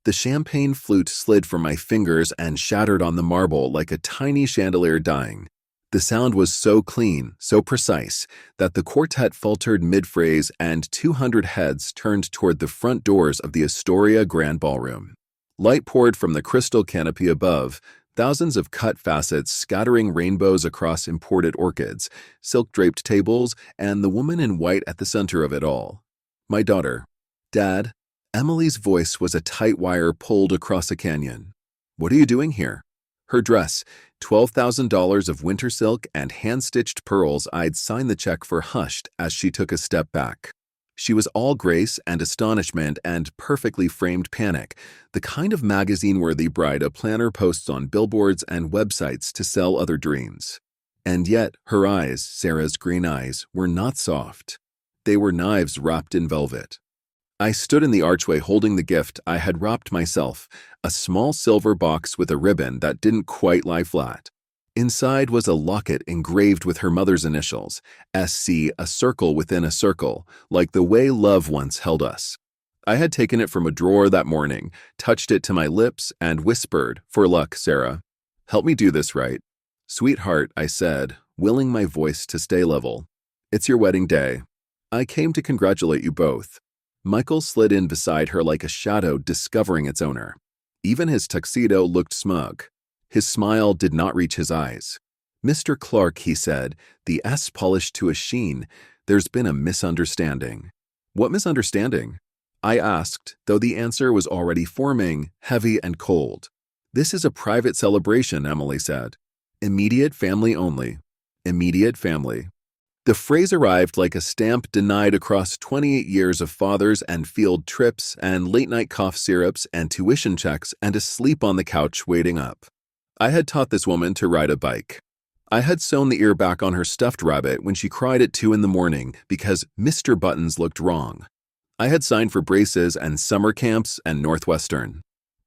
The champagne flute slid from my fingers and shattered on the marble like a tiny chandelier dying. The sound was so clean, so precise, that the quartet faltered mid-phrase and 200 heads turned toward the front doors of the Astoria Grand Ballroom. Light poured from the crystal canopy above, thousands of cut facets scattering rainbows across imported orchids, silk-draped tables, and the woman in white at the center of it all. My daughter. Dad. Emily's voice was a tight wire pulled across a canyon. What are you doing here? Her dress, $12,000 of winter silk and hand-stitched pearls I'd signed the check for, hushed as she took a step back. She was all grace and astonishment and perfectly framed panic, the kind of magazine-worthy bride a planner posts on billboards and websites to sell other dreams. And yet, her eyes, Sarah's green eyes, were not soft. They were knives wrapped in velvet. I stood in the archway holding the gift I had wrapped myself, a small silver box with a ribbon that didn't quite lie flat. Inside was a locket engraved with her mother's initials, SC, a circle within a circle, like the way love once held us. I had taken it from a drawer that morning, touched it to my lips, and whispered, "For luck, Sarah. Help me do this right." "Sweetheart," I said, willing my voice to stay level. "It's your wedding day. I came to congratulate you both." Michael slid in beside her like a shadow discovering its owner. Even his tuxedo looked smug. His smile did not reach his eyes. "Mr. Clark," he said, the S polished to a sheen, "there's been a misunderstanding." "What misunderstanding?" I asked, though the answer was already forming, heavy and cold. "This is a private celebration," Emily said. "Immediate family only. Immediate family." The phrase arrived like a stamp denied across 28 years of fathers and field trips and late-night cough syrups and tuition checks and a sleep on the couch waiting up. I had taught this woman to ride a bike. I had sewn the ear back on her stuffed rabbit when she cried at 2 in the morning because Mr. Buttons looked wrong. I had signed for braces and summer camps and Northwestern.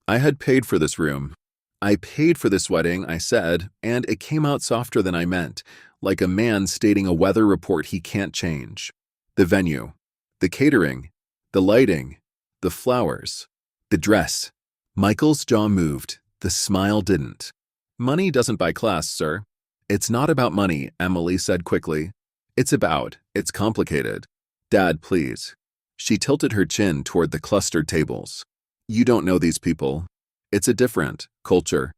I had paid for this room. I paid for this wedding, I said, and it came out softer than I meant, like a man stating a weather report he can't change. The venue, the catering, the lighting, the flowers, the dress. Michael's jaw moved. The smile didn't. "Money doesn't buy class, sir." "It's not about money," Emily said quickly. It's complicated." "Dad, please." She tilted her chin toward the clustered tables. "You don't know these people. It's a different culture.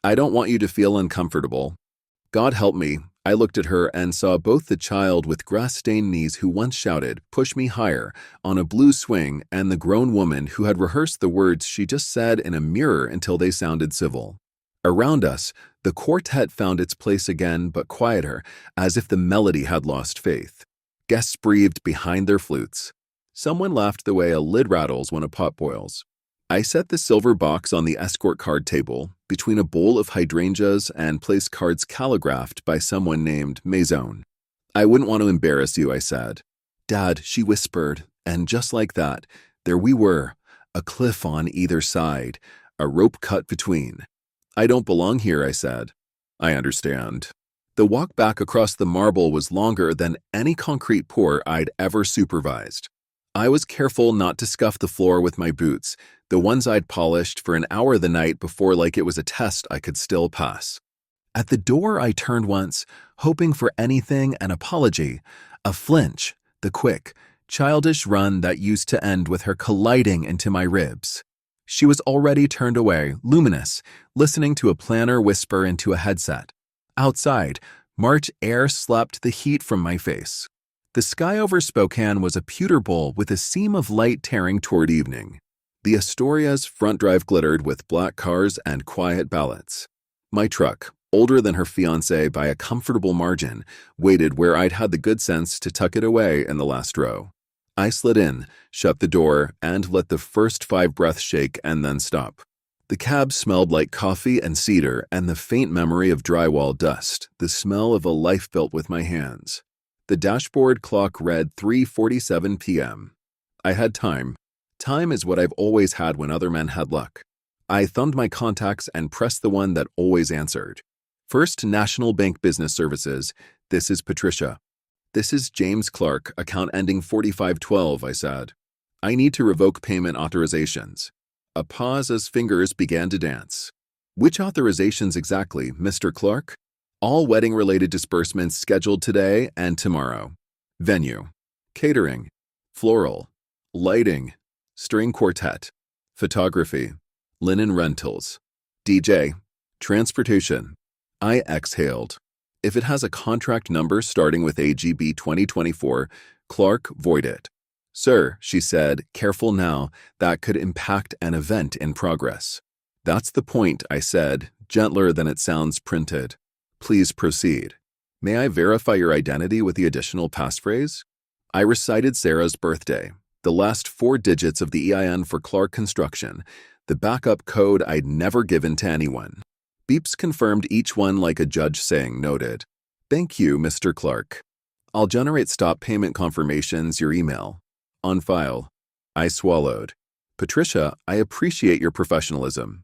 I don't want you to feel uncomfortable." God help me, I looked at her and saw both the child with grass-stained knees who once shouted, "Push me higher," on a blue swing, and the grown woman who had rehearsed the words she just said in a mirror until they sounded civil. Around us, the quartet found its place again, but quieter, as if the melody had lost faith. Guests breathed behind their flutes. Someone laughed the way a lid rattles when a pot boils. I set the silver box on the escort card table, between a bowl of hydrangeas and placed cards calligraphed by someone named Maison. "I wouldn't want to embarrass you," I said. "Dad," she whispered, and just like that, there we were, a cliff on either side, a rope cut between. "I don't belong here," I said. "I understand." The walk back across the marble was longer than any concrete pour I'd ever supervised. I was careful not to scuff the floor with my boots, the ones I'd polished for an hour the night before like it was a test I could still pass. At the door I turned once, hoping for anything, an apology, a flinch, the quick, childish run that used to end with her colliding into my ribs. She was already turned away, luminous, listening to a planner whisper into a headset. Outside, March air slapped the heat from my face. The sky over Spokane was a pewter bowl with a seam of light tearing toward evening. The Astoria's front drive glittered with black cars and quiet ballots. My truck, older than her fiancé by a comfortable margin, waited where I'd had the good sense to tuck it away in the last row. I slid in, shut the door, and let the first 5 breaths shake and then stop. The cab smelled like coffee and cedar and the faint memory of drywall dust, the smell of a life built with my hands. The dashboard clock read 3:47 p.m. I had time. Time is what I've always had when other men had luck. I thumbed my contacts and pressed the one that always answered. "First National Bank Business Services. This is Patricia." "This is James Clark, account ending 4512, I said. "I need to revoke payment authorizations." A pause as fingers began to dance. Which authorizations exactly, Mr. Clark? All wedding-related disbursements scheduled today and tomorrow. Venue: catering, floral, lighting, string quartet, photography, linen rentals, DJ, transportation. I exhaled. If it has a contract number starting with AGB 2024, Clark, void it. Sir, she said, careful now, that could impact an event in progress. That's the point, I said, gentler than it sounds printed. Please proceed. May I verify your identity with the additional passphrase? I recited Sarah's birthday, the last 4 digits of the EIN for Clark Construction, the backup code I'd never given to anyone. Beeps confirmed each one like a judge saying, noted. Thank you, Mr. Clark. I'll generate stop payment confirmations, your email. On file. I swallowed. Patricia, I appreciate your professionalism.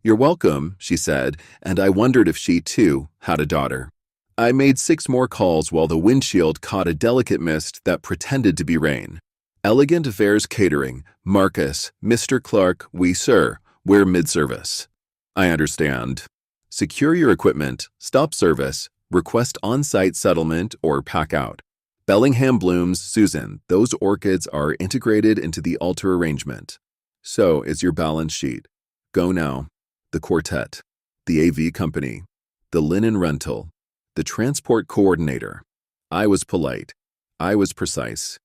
You're welcome, she said, and I wondered if she, too, had a daughter. I made 6 more calls while the windshield caught a delicate mist that pretended to be rain. Elegant Affairs Catering, Marcus, Mr. Clark, we, sir, we're mid-service. I understand. Secure your equipment, stop service, request on-site settlement, or pack out. Bellingham Blooms, Susan, those orchids are integrated into the altar arrangement. So is your balance sheet. Go now. The quartet, the AV company, the linen rental, the transport coordinator. I was polite. I was precise.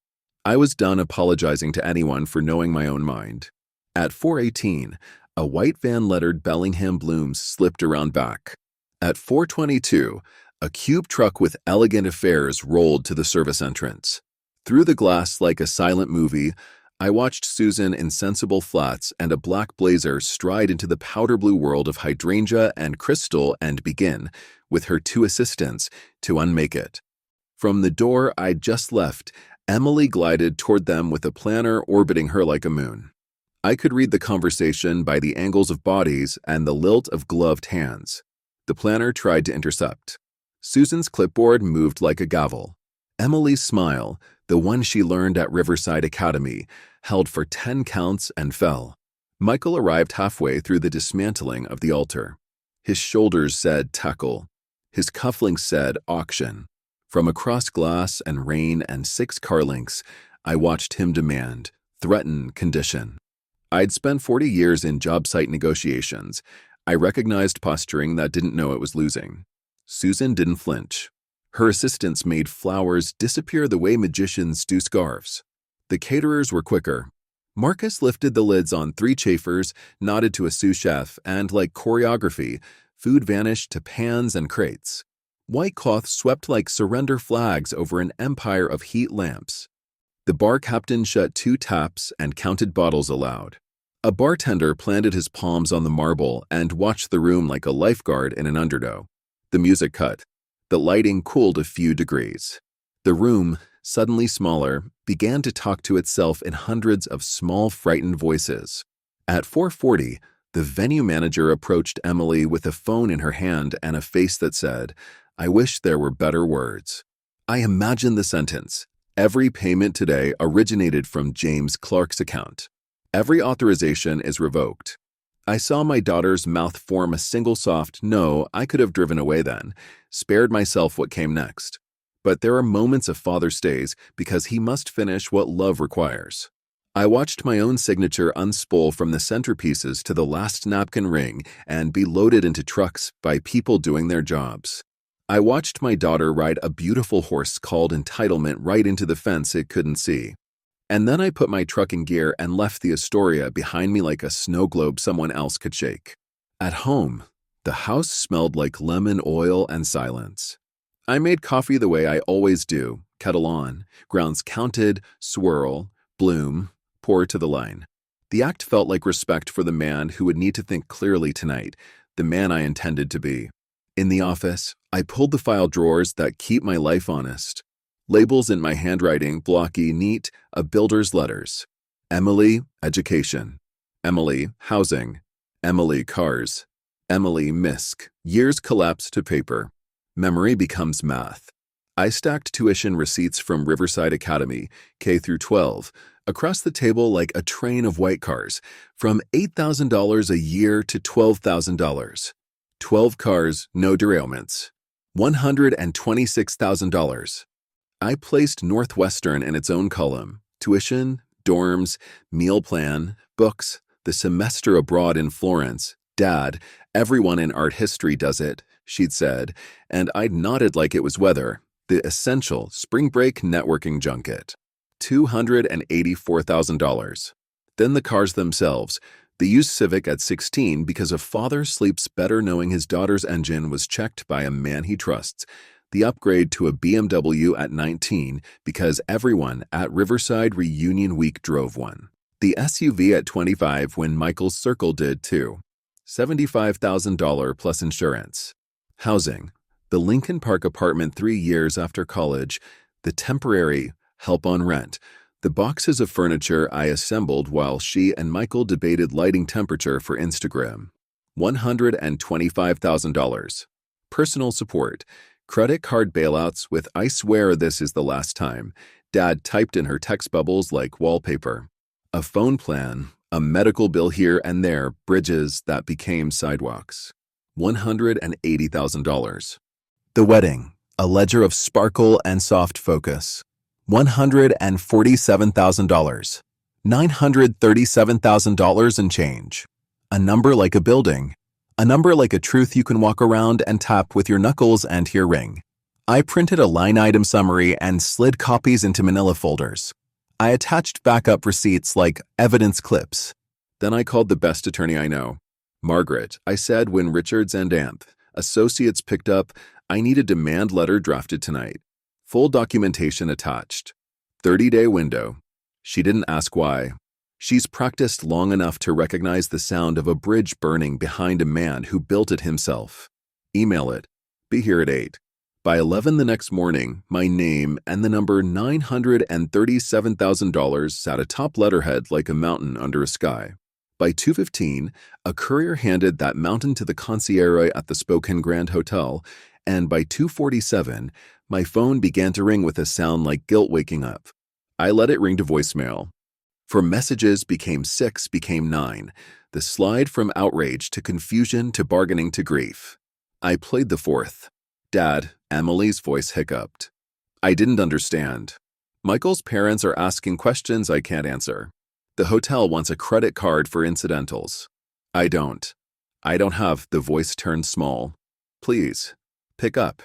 I was done apologizing to anyone for knowing my own mind. At 4:18, a white van lettered Bellingham Blooms slipped around back. At 4:22, a cube truck with Elegant Affairs rolled to the service entrance. Through the glass like a silent movie, I watched Susan in sensible flats and a black blazer stride into the powder blue world of hydrangea and crystal and begin, with her 2 assistants, to unmake it. From the door I'd just left, Emily glided toward them with a planner orbiting her like a moon. I could read the conversation by the angles of bodies and the lilt of gloved hands. The planner tried to intercept. Susan's clipboard moved like a gavel. Emily's smile, the one she learned at Riverside Academy, held for 10 counts and fell. Michael arrived halfway through the dismantling of the altar. His shoulders said tackle. His cufflinks said auction. From across glass and rain and 6 car links, I watched him demand, threaten, condition. I'd spent 40 years in job site negotiations. I recognized posturing that didn't know it was losing. Susan didn't flinch. Her assistants made flowers disappear the way magicians do scarves. The caterers were quicker. Marcus lifted the lids on 3 chafers, nodded to a sous chef, and like choreography, food vanished to pans and crates. White cloth swept like surrender flags over an empire of heat lamps. The bar captain shut 2 taps and counted bottles aloud. A bartender planted his palms on the marble and watched the room like a lifeguard in an undertow. The music cut. The lighting cooled a few degrees. The room, suddenly smaller, began to talk to itself in hundreds of small, frightened voices. At 4:40, the venue manager approached Emily with a phone in her hand and a face that said, I wish there were better words. I imagined the sentence. Every payment today originated from James Clark's account. Every authorization is revoked. I saw my daughter's mouth form a single soft no. I could have driven away then, spared myself what came next. But there are moments a father stays because he must finish what love requires. I watched my own signature unspool from the centerpieces to the last napkin ring and be loaded into trucks by people doing their jobs. I watched my daughter ride a beautiful horse called entitlement right into the fence it couldn't see. And then I put my truck in gear and left the Astoria behind me like a snow globe someone else could shake. At home, the house smelled like lemon oil and silence. I made coffee the way I always do, kettle on, grounds counted, swirl, bloom, pour to the line. The act felt like respect for the man who would need to think clearly tonight, the man I intended to be. In the office, I pulled the file drawers that keep my life honest. Labels in my handwriting, blocky, neat, a builder's letters. Emily, education. Emily, housing. Emily, cars. Emily, misc. Years collapse to paper. Memory becomes math. I stacked tuition receipts from Riverside Academy, K through 12, across the table like a train of white cars, from $8,000 a year to $12,000. 12 cars, no derailments. $126,000. I placed Northwestern in its own column. Tuition, dorms, meal plan, books, the semester abroad in Florence. Dad, everyone in art history does it, she'd said, and I'd nodded like it was weather. The essential spring break networking junket. $284,000. Then the cars themselves. The used Civic at 16 because a father sleeps better knowing his daughter's engine was checked by a man he trusts. The upgrade to a BMW at 19 because everyone at Riverside Reunion Week drove one. The SUV at 25 when Michael's Circle did too. $75,000 plus insurance. Housing. The Lincoln Park apartment 3 years after college. The temporary help on rent. The boxes of furniture I assembled while she and Michael debated lighting temperature for Instagram. $125,000. Personal support. Credit card bailouts with "I swear this is the last time," Dad typed in her text bubbles like wallpaper. A phone plan, a medical bill here and there, bridges that became sidewalks. $180,000. The wedding, a ledger of sparkle and soft focus. $147,000. $937,000 and change. A number like a building. A number like a truth you can walk around and tap with your knuckles and hear ring. I printed a line item summary and slid copies into manila folders. I attached backup receipts like evidence clips. Then I called the best attorney I know. "Margaret," I said when Richards and Anth, associates picked up, "I need a demand letter drafted tonight. Full documentation attached. 30-day window." She didn't ask why. She's practiced long enough to recognize the sound of a bridge burning behind a man who built it himself. Email it. Be here at 8. By 11 the next morning, my name and the number $937,000 sat atop letterhead like a mountain under a sky. By 2:15, a courier handed that mountain to the concierge at the Spokane Grand Hotel, and by 2:47, my phone began to ring with a sound like guilt waking up. I let it ring to voicemail. For messages became 6, became 9. The slide from outrage to confusion to bargaining to grief. I played the 4th. "Dad," Emily's voice hiccuped. I didn't understand. Michael's parents are asking questions I can't answer. The hotel wants a credit card for incidentals. I don't. I don't have. The voice turned small. "Please, pick up."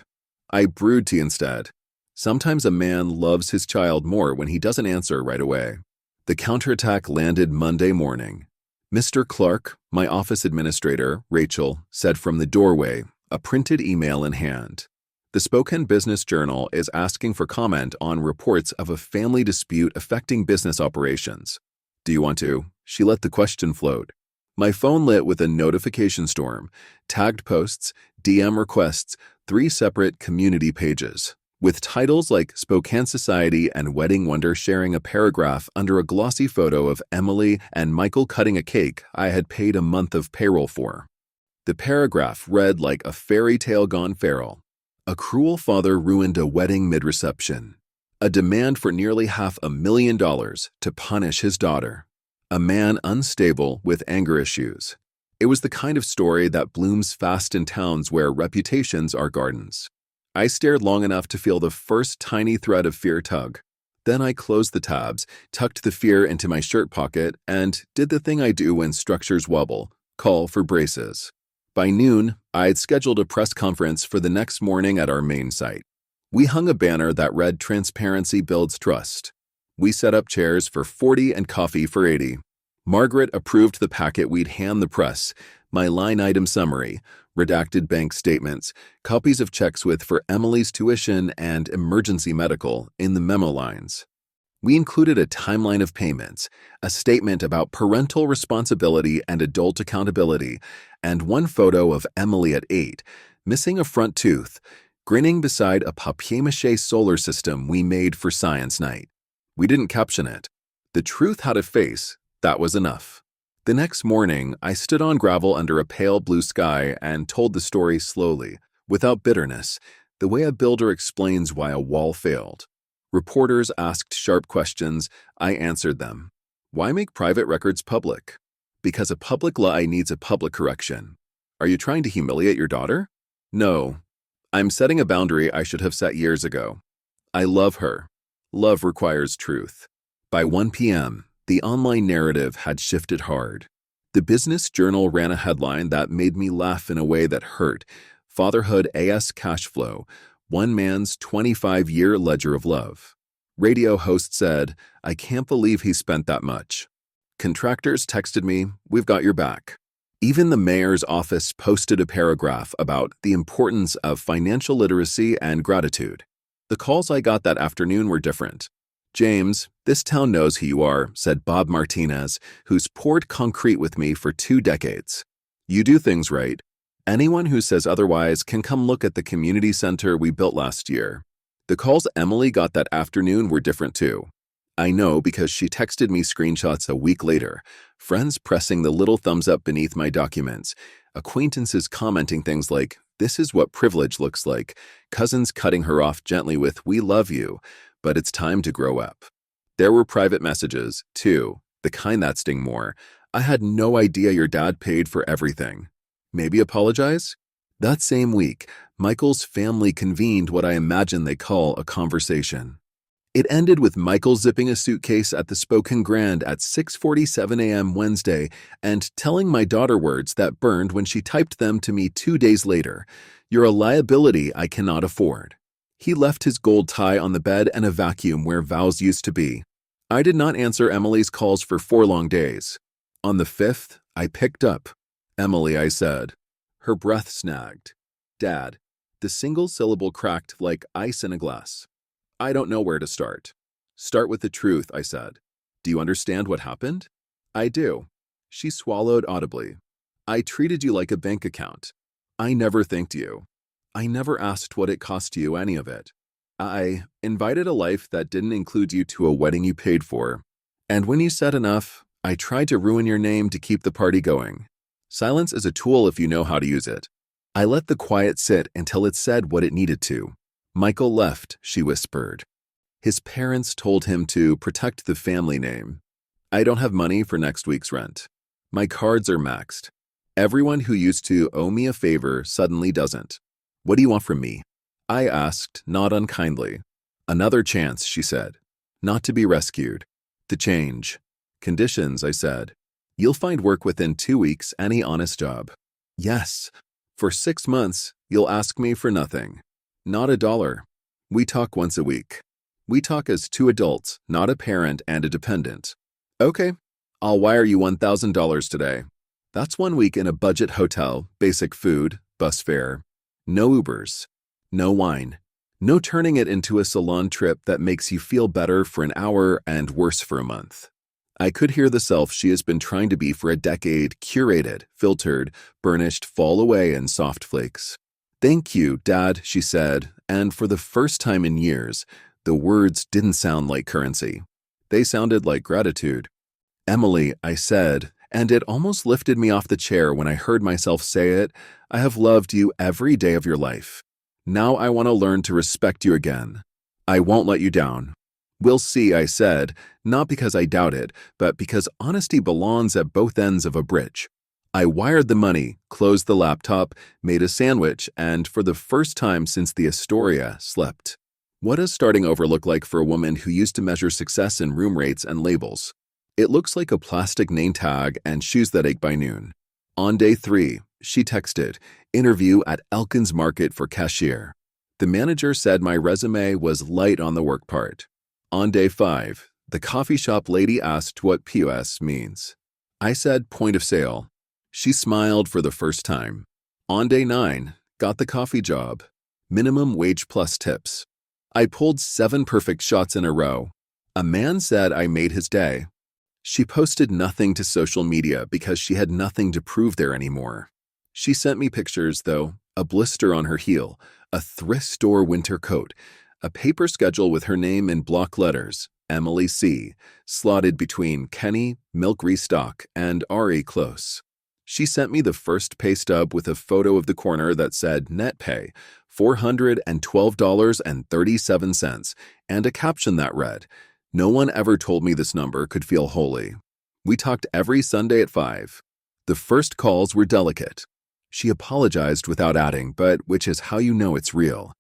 I brewed tea instead. Sometimes a man loves his child more when he doesn't answer right away. The counterattack landed Monday morning. "Mr. Clark," my office administrator, Rachel, said from the doorway, a printed email in hand. "The Spokane Business Journal is asking for comment on reports of a family dispute affecting business operations. Do you want to?" She let the question float. My phone lit with a notification storm, tagged posts, DM requests, 3 separate community pages, with titles like Spokane Society and Wedding Wonder sharing a paragraph under a glossy photo of Emily and Michael cutting a cake I had paid a month of payroll for. The paragraph read like a fairy tale gone feral. A cruel father ruined a wedding mid-reception. A demand for nearly $500,000 to punish his daughter. A man unstable with anger issues. It was the kind of story that blooms fast in towns where reputations are gardens. I stared long enough to feel the first tiny thread of fear tug. Then I closed the tabs, tucked the fear into my shirt pocket, and did the thing I do when structures wobble, call for braces. By noon, I had scheduled a press conference for the next morning at our main site. We hung a banner that read "Transparency builds trust." We set up chairs for 40 and coffee for 80. Margaret approved the packet we'd hand the press, my line item summary, redacted bank statements, copies of checks with for Emily's tuition and emergency medical in the memo lines. We included a timeline of payments, a statement about parental responsibility and adult accountability, and one photo of Emily at 8, missing a front tooth, grinning beside a papier-mâché solar system we made for science night. We didn't caption it. The truth had a face. That was enough. The next morning, I stood on gravel under a pale blue sky and told the story slowly, without bitterness. The way a builder explains why a wall failed. Reporters asked sharp questions. I answered them. Why make private records public? Because a public lie needs a public correction. Are you trying to humiliate your daughter? No. I'm setting a boundary I should have set years ago. I love her. Love requires truth. By 1 p.m., the online narrative had shifted hard. The Business Journal ran a headline that made me laugh in a way that hurt. Fatherhood AS Cash Flow, one man's 25-year ledger of love. Radio host said, I can't believe he spent that much. Contractors texted me, we've got your back. Even the mayor's office posted a paragraph about the importance of financial literacy and gratitude. The calls I got that afternoon were different. James, this town knows who you are, said Bob Martinez, who's poured concrete with me for 2 decades. You do things right. Anyone who says otherwise can come look at the community center we built last year. The calls Emily got that afternoon were different too. I know because she texted me screenshots a week later, friends pressing the little thumbs up beneath my documents, acquaintances commenting things like, this is what privilege looks like, cousins cutting her off gently with, we love you, but it's time to grow up. There were private messages, too, the kind that sting more. I had no idea your dad paid for everything. Maybe apologize? That same week, Michael's family convened what I imagine they call a conversation. It ended with Michael zipping a suitcase at the Spokane Grand at 6:47 a.m. Wednesday and telling my daughter words that burned when she typed them to me 2 days later. You're a liability I cannot afford. He left his gold tie on the bed and a vacuum where vows used to be. I did not answer Emily's calls for 4 long days. On the 5th, I picked up. Emily, I said. Her breath snagged. Dad. The single syllable cracked like ice in a glass. I don't know where to start. Start with the truth, I said. Do you understand what happened? I do. She swallowed audibly. I treated you like a bank account. I never thanked you. I never asked what it cost you any of it. I invited a life that didn't include you to a wedding you paid for. And when you said enough, I tried to ruin your name to keep the party going. Silence is a tool if you know how to use it. I let the quiet sit until it said what it needed to. Michael left, she whispered. His parents told him to protect the family name. I don't have money for next week's rent. My cards are maxed. Everyone who used to owe me a favor suddenly doesn't. What do you want from me? I asked, not unkindly. Another chance, she said. Not to be rescued. To change. Conditions, I said. You'll find work within 2 weeks, any honest job. Yes. For 6 months, you'll ask me for nothing. Not $1. We talk once a week. We talk as 2 adults, not a parent and a dependent. Okay, I'll wire you $1,000 today. That's 1 week in a budget hotel, basic food, bus fare. No Ubers. No wine. No turning it into a salon trip that makes you feel better for an hour and worse for a month. I could hear the self she has been trying to be for a decade, curated, filtered, burnished, fall away in soft flakes. Thank you, Dad, she said, and for the first time in years, the words didn't sound like currency. They sounded like gratitude. Emily, I said, and it almost lifted me off the chair when I heard myself say it, I have loved you every day of your life. Now I want to learn to respect you again. I won't let you down. We'll see, I said, not because I doubted, but because honesty belongs at both ends of a bridge. I wired the money, closed the laptop, made a sandwich, and for the first time since the Astoria, slept. What does starting over look like for a woman who used to measure success in room rates and labels? It looks like a plastic name tag and shoes that ache by noon. On day 3, she texted, interview at Elkins Market for cashier. The manager said my resume was light on the work part. On day 5, the coffee shop lady asked what POS means. I said point of sale. She smiled for the first time. On day 9, got the coffee job. Minimum wage plus tips. I pulled 7 perfect shots in a row. A man said I made his day. She posted nothing to social media because she had nothing to prove there anymore. She sent me pictures, though, a blister on her heel, a thrift store winter coat, a paper schedule with her name in block letters, Emily C., slotted between Kenny, Milk Restock, and Ari Close. She sent me the first pay stub with a photo of the corner that said net pay, $412.37, and a caption that read, "No one ever told me this number could feel holy." We talked every Sunday at 5. The first calls were delicate. She apologized without adding, but which is how you know it's real.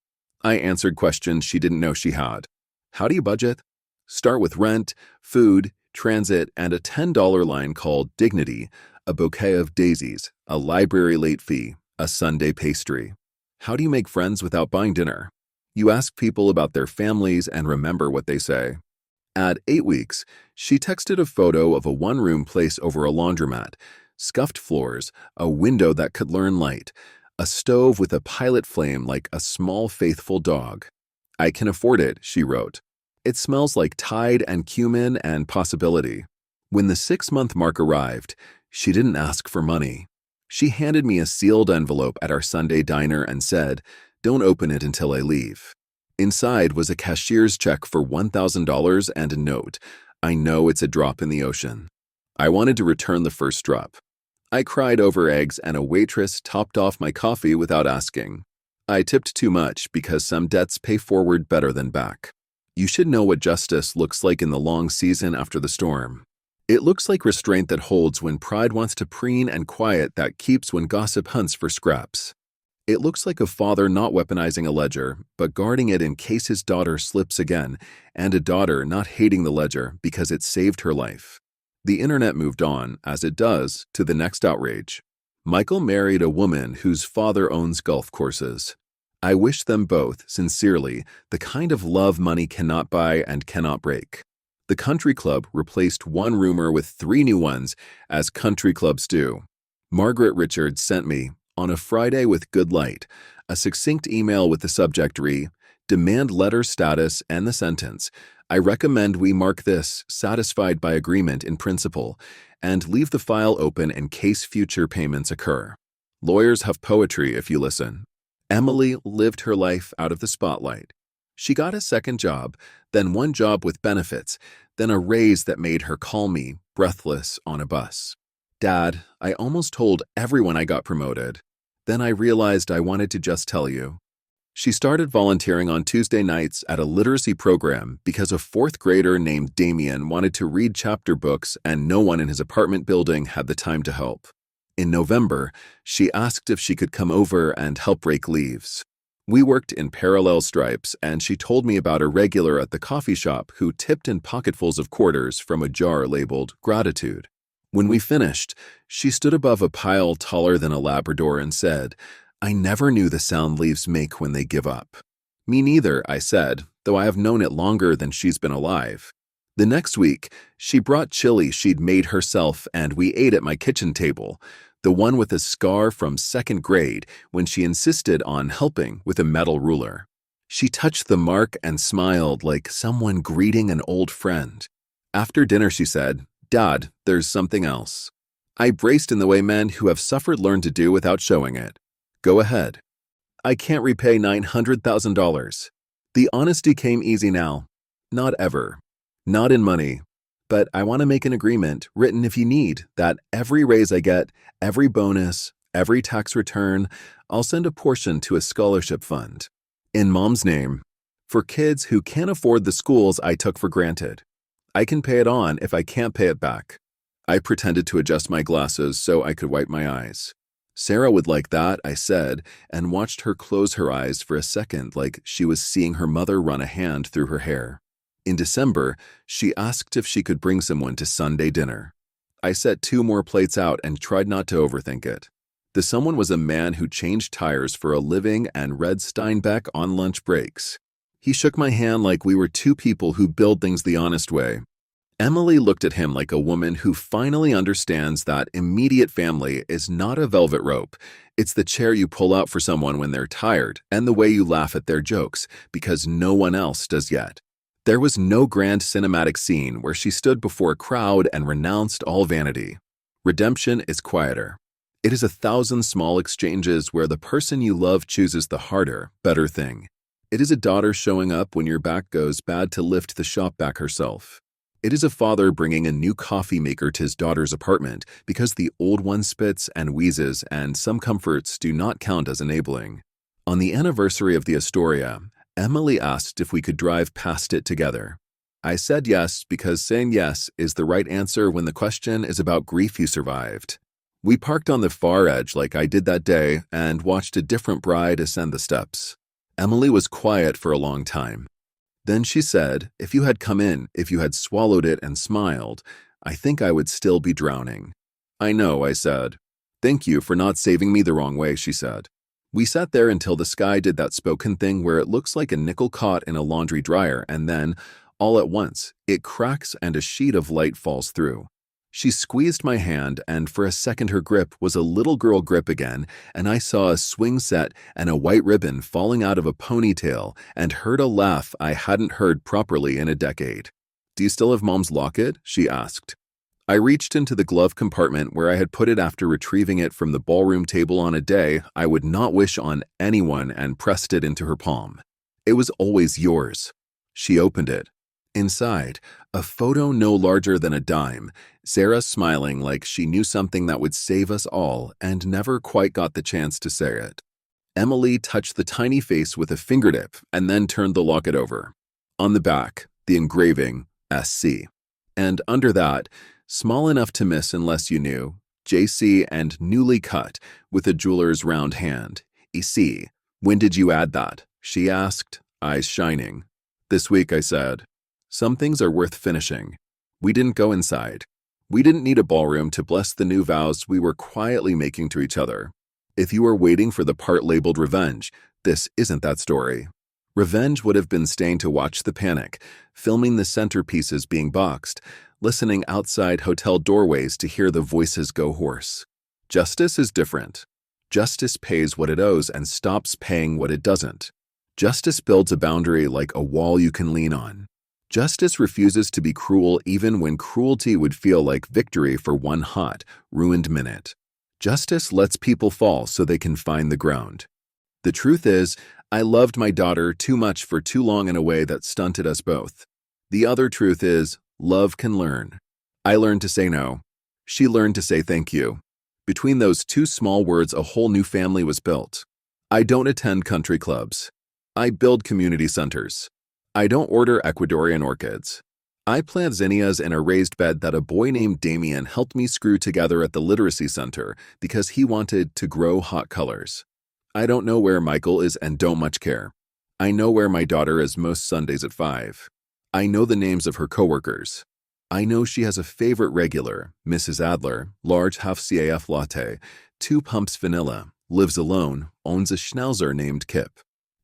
I answered questions she didn't know she had. How do you budget? Start with rent, food, transit, and a $10 line called Dignity, a bouquet of daisies, a library late fee, a Sunday pastry. How do you make friends without buying dinner? You ask people about their families and remember what they say. At 8 weeks, she texted a photo of a one-room place over a laundromat, scuffed floors, a window that could learn light, a stove with a pilot flame like a small faithful dog. "I can afford it," she wrote. "It smells like Tide and cumin and possibility." When the 6-month mark arrived, she didn't ask for money. She handed me a sealed envelope at our Sunday diner and said, "Don't open it until I leave." Inside was a cashier's check for $1,000 and a note. I know it's a drop in the ocean. I wanted to return the first drop. I cried over eggs and a waitress topped off my coffee without asking. I tipped too much because some debts pay forward better than back. You should know what justice looks like in the long season after the storm. It looks like restraint that holds when pride wants to preen and quiet that keeps when gossip hunts for scraps. It looks like a father not weaponizing a ledger, but guarding it in case his daughter slips again, and a daughter not hating the ledger because it saved her life. The internet moved on, as it does, to the next outrage. Michael married a woman whose father owns golf courses. I wish them both, sincerely, the kind of love money cannot buy and cannot break. The country club replaced one roomer with 3 new ones, as country clubs do. Margaret Richards sent me, on a Friday with good light, a succinct email with the subject demand letter status and the sentence, "I recommend we mark this satisfied by agreement in principle and leave the file open in case future payments occur." Lawyers have poetry if you listen. Emily lived her life out of the spotlight. She got a second job, then one job with benefits, then a raise that made her call me, breathless, on a bus. "Dad, I almost told everyone I got promoted. Then I realized I wanted to just tell you." She started volunteering on Tuesday nights at a literacy program because a 4th grader named Damien wanted to read chapter books and no one in his apartment building had the time to help. In November, she asked if she could come over and help rake leaves. We worked in parallel stripes, and she told me about a regular at the coffee shop who tipped in pocketfuls of quarters from a jar labeled gratitude. When we finished, she stood above a pile taller than a Labrador and said, "I never knew the sound leaves make when they give up." "Me neither," I said, though I have known it longer than she's been alive. The next week, she brought chili she'd made herself and we ate at my kitchen table, the one with a scar from 2nd grade when she insisted on helping with a metal ruler. She touched the mark and smiled like someone greeting an old friend. After dinner, she said, "Dad, there's something else." I braced in the way men who have suffered learn to do without showing it. "Go ahead." "I can't repay $900,000. The honesty came easy now. Not ever. Not in money. But I want to make an agreement, written if you need, that every raise I get, every bonus, every tax return, I'll send a portion to a scholarship fund. In Mom's name. For kids who can't afford the schools I took for granted. I can pay it on if I can't pay it back." I pretended to adjust my glasses so I could wipe my eyes. "Sarah would like that," I said, and watched her close her eyes for a second like she was seeing her mother run a hand through her hair. In December, she asked if she could bring someone to Sunday dinner. I set 2 more plates out and tried not to overthink it. The someone was a man who changed tires for a living and read Steinbeck on lunch breaks. He shook my hand like we were 2 people who build things the honest way. Emily looked at him like a woman who finally understands that immediate family is not a velvet rope. It's the chair you pull out for someone when they're tired and the way you laugh at their jokes because no one else does yet. There was no grand cinematic scene where she stood before a crowd and renounced all vanity. Redemption is quieter. It is 1,000 small exchanges where the person you love chooses the harder, better thing. It is a daughter showing up when your back goes bad to lift the shop back herself. It is a father bringing a new coffee maker to his daughter's apartment because the old one spits and wheezes and some comforts do not count as enabling. On the anniversary of the Astoria, Emily asked if we could drive past it together. I said yes because saying yes is the right answer when the question is about grief you survived. We parked on the far edge like I did that day and watched a different bride ascend the steps. Emily was quiet for a long time. Then she said, if you had come in, if you had swallowed it and smiled, I think I would still be drowning. I know, I said. Thank you for not saving me the wrong way, she said. We sat there until the sky did that spoken thing where it looks like a nickel caught in a laundry dryer and then, all at once, it cracks and a sheet of light falls through. She squeezed my hand and for a second her grip was a little girl grip again and I saw a swing set and a white ribbon falling out of a ponytail and heard a laugh I hadn't heard properly in a decade. Do you still have Mom's locket? She asked. I reached into the glove compartment where I had put it after retrieving it from the ballroom table on a day I would not wish on anyone and pressed it into her palm. It was always yours. She opened it. Inside, a photo no larger than a dime, Sarah smiling like she knew something that would save us all and never quite got the chance to say it. Emily touched the tiny face with a fingertip and then turned the locket over. On the back, the engraving, SC. And under that, small enough to miss unless you knew, JC and newly cut with a jeweler's round hand. EC, when did you add that? She asked, eyes shining. This week, I said. Some things are worth finishing. We didn't go inside. We didn't need a ballroom to bless the new vows we were quietly making to each other. If you were waiting for the part labeled revenge, this isn't that story. Revenge would have been staying to watch the panic, filming the centerpieces being boxed, listening outside hotel doorways to hear the voices go hoarse. Justice is different. Justice pays what it owes and stops paying what it doesn't. Justice builds a boundary like a wall you can lean on. Justice refuses to be cruel even when cruelty would feel like victory for one hot, ruined minute. Justice lets people fall so they can find the ground. The truth is, I loved my daughter too much for too long in a way that stunted us both. The other truth is, love can learn. I learned to say no. She learned to say thank you. Between those two small words, a whole new family was built. I don't attend country clubs. I build community centers. I don't order Ecuadorian orchids. I plant zinnias in a raised bed that a boy named Damien helped me screw together at the literacy center because he wanted to grow hot colors. I don't know where Michael is and don't much care. I know where my daughter is most Sundays at 5. I know the names of her coworkers. I know she has a favorite regular, Mrs. Adler, large half CAF latte, 2 pumps vanilla, lives alone, owns a schnauzer named Kip.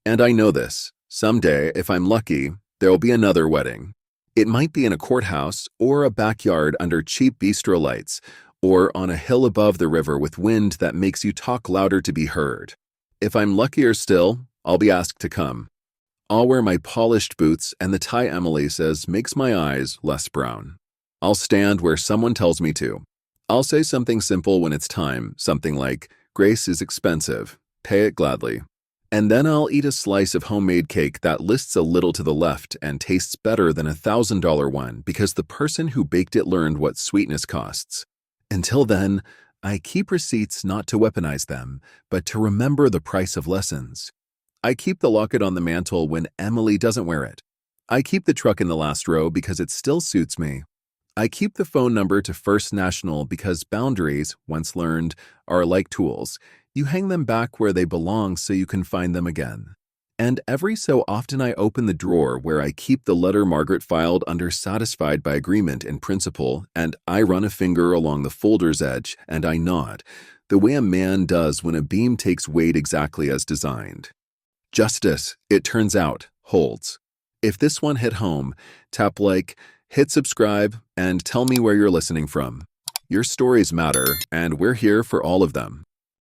And I know this. Someday, if I'm lucky, there'll be another wedding. It might be in a courthouse or a backyard under cheap bistro lights or on a hill above the river with wind that makes you talk louder to be heard. If I'm luckier still, I'll be asked to come. I'll wear my polished boots and the tie Emily says makes my eyes less brown. I'll stand where someone tells me to. I'll say something simple when it's time, something like, "Grace is expensive. Pay it gladly." And then I'll eat a slice of homemade cake that lists a little to the left and tastes better than $1,000 one because the person who baked it learned what sweetness costs. Until then, I keep receipts not to weaponize them, but to remember the price of lessons. I keep the locket on the mantle when Emily doesn't wear it. I keep the truck in the last row because it still suits me. I keep the phone number to First National because boundaries, once learned, are like tools. You hang them back where they belong so you can find them again. And every so often I open the drawer where I keep the letter Margaret filed under satisfied by agreement in principle, and I run a finger along the folder's edge and I nod, the way a man does when a beam takes weight exactly as designed. Justice, it turns out, holds. If this one hit home, tap like, hit subscribe, and tell me where you're listening from. Your stories matter, and we're here for all of them.